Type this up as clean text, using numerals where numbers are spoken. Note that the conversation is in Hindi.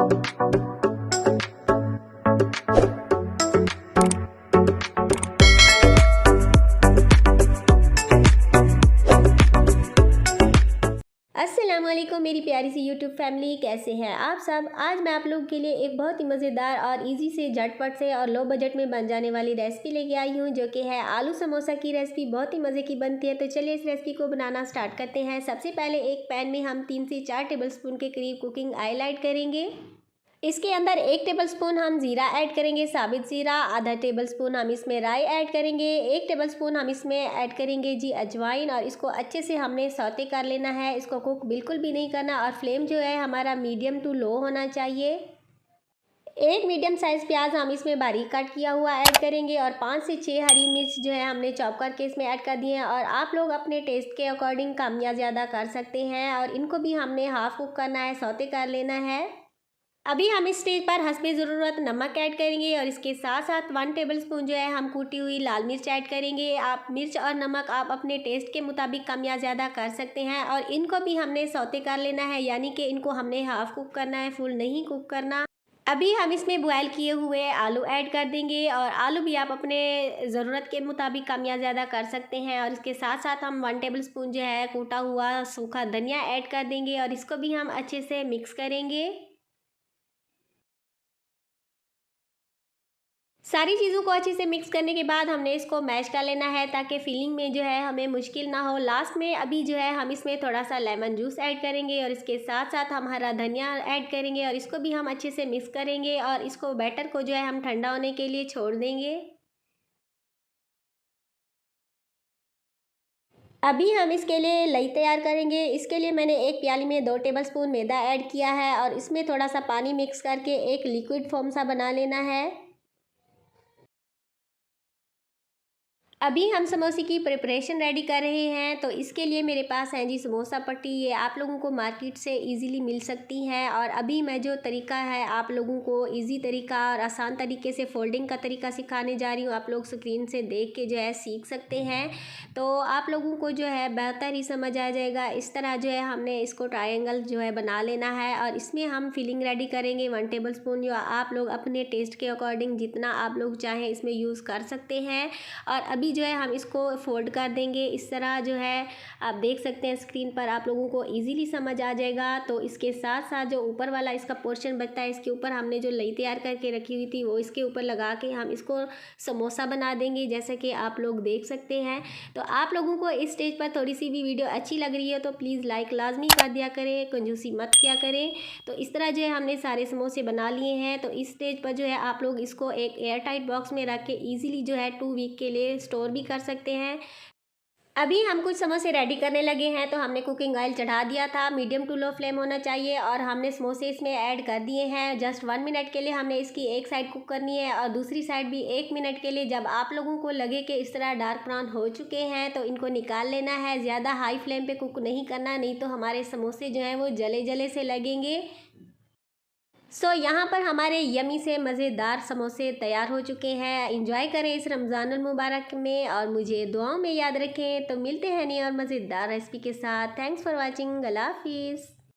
अस्सलामुअलैकुम मेरी प्यारी सी यूट्यूब फैमिली, कैसे हैं आप सब। आज मैं आप लोगों के लिए एक बहुत ही मज़ेदार और इजी से झटपट से और लो बजट में बन जाने वाली रेसिपी लेके आई हूं, जो कि है आलू समोसा की रेसिपी। बहुत ही मज़े की बनती है। तो चलिए इस रेसिपी को बनाना स्टार्ट करते हैं। सबसे पहले एक पैन में हम 3 से 4 टेबलस्पून के करीब कुकिंग ऑयल ऐड करेंगे। इसके अंदर 1 टेबलस्पून हम ज़ीरा ऐड करेंगे, साबित ज़ीरा। आधा टेबलस्पून हम इसमें राई ऐड करेंगे। 1 टेबलस्पून हम इसमें ऐड करेंगे जी अजवाइन, और इसको अच्छे से हमने सौते कर लेना है। इसको कुक बिल्कुल भी नहीं करना, और फ्लेम जो है हमारा मीडियम टू लो होना चाहिए। एक मीडियम साइज़ प्याज हम इसमें बारीक कट किया हुआ ऐड करेंगे, और 5 से 6 हरी मिर्च जो है हमने चॉप करके इसमें ऐड कर दिए हैं। और आप लोग अपने टेस्ट के अकॉर्डिंग कम या ज़्यादा कर सकते हैं, और इनको भी हमने हाफ़ कुक करना है, सौते कर लेना है। अभी हम इस स्टेज पर हस्बे ज़रूरत नमक ऐड करेंगे, और इसके साथ साथ 1 टेबलस्पून जो है हम कूटी हुई लाल मिर्च ऐड करेंगे। आप मिर्च और नमक आप अपने टेस्ट के मुताबिक कम या ज़्यादा कर सकते हैं, और इनको भी हमने सौते कर लेना है, यानी कि इनको हमने हाफ़ कुक करना है, फुल नहीं कुक करना। अभी हम इसमें बॉयल किए हुए आलू ऐड कर देंगे, और आलू भी आप अपने ज़रूरत के मुताबिक कम या ज़्यादा कर सकते हैं। और इसके साथ साथ हम 1 टेबलस्पून जो है कूटा हुआ सूखा धनिया ऐड कर देंगे, और इसको भी हम अच्छे से मिक्स करेंगे। सारी चीज़ों को अच्छे से मिक्स करने के बाद हमने इसको मैश कर लेना है, ताकि फिलिंग में जो है हमें मुश्किल ना हो। लास्ट में अभी जो है हम इसमें थोड़ा सा लेमन जूस ऐड करेंगे, और इसके साथ साथ हम हरा धनिया ऐड करेंगे, और इसको भी हम अच्छे से मिक्स करेंगे। और इसको बैटर को जो है हम ठंडा होने के लिए छोड़ देंगे। अभी हम इसके लिए लई तैयार करेंगे। इसके लिए मैंने एक प्याली में 2 टेबलस्पून मैदा ऐड किया है, और इसमें थोड़ा सा पानी मिक्स करके एक लिक्विड फॉर्म सा बना लेना है। अभी हम समोसे की प्रिपरेशन रेडी कर रहे हैं। तो इसके लिए मेरे पास है जी समोसा पट्टी। ये आप लोगों को मार्केट से इजीली मिल सकती है। और अभी मैं जो तरीका है आप लोगों को इजी तरीका और आसान तरीके से फोल्डिंग का तरीका सिखाने जा रही हूँ। आप लोग स्क्रीन से देख के जो है सीख सकते हैं, तो आप लोगों को जो है बेहतर ही समझ आ जाएगा। इस तरह जो है हमने इसको ट्रायंगल जो है बना लेना है, और इसमें हम फिलिंग रेडी करेंगे 1 टेबलस्पून, जो आप लोग अपने टेस्ट के अकॉर्डिंग जितना आप लोग चाहें इसमें यूज़ कर सकते हैं। और अभी जो है हम इसको फोल्ड कर देंगे इस तरह। जो है आप देख सकते हैं स्क्रीन पर, आप लोगों को इजीली समझ आ जाएगा। तो इसके साथ साथ जो ऊपर वाला इसका पोर्शन बचता है, इसके ऊपर हमने जो लई तैयार करके रखी हुई थी वो इसके ऊपर लगा के हम इसको समोसा बना देंगे, जैसे कि आप लोग देख सकते हैं। तो आप लोगों को इस स्टेज पर थोड़ी सी भी वीडियो अच्छी लग रही है तो प्लीज़ लाइक लाजमी कर दिया करें, कंजूसी मत किया करें। तो इस तरह जो है हमने सारे समोसे बना लिए हैं। तो इस स्टेज पर जो है आप लोग इसको एक एयर टाइट बॉक्स में रख के ईजिली जो है 2 वीक के लिए स्टोर भी कर सकते हैं। अभी हम कुछ समोसे रेडी करने लगे हैं। तो हमने कुकिंग ऑयल चढ़ा दिया था, मीडियम टू लो फ्लेम होना चाहिए, और हमने समोसे इसमें ऐड कर दिए हैं। जस्ट 1 मिनट के लिए हमने इसकी एक साइड कुक करनी है, और दूसरी साइड भी 1 मिनट के लिए। जब आप लोगों को लगे कि इस तरह डार्क ब्राउन हो चुके हैं तो इनको निकाल लेना है। ज़्यादा हाई फ्लेम पे कुक नहीं करना, नहीं तो हमारे समोसे जो हैं वो जले जले से लगेंगे। यहाँ पर हमारे यमी से मज़ेदार समोसे तैयार हो चुके हैं। एंजॉय करें इस रमज़ानुल मुबारक में, और मुझे दुआओं में याद रखें। तो मिलते हैं नई और मज़ेदार रेसिपी के साथ। Thanks for watching. अल्लाह हाफिज़।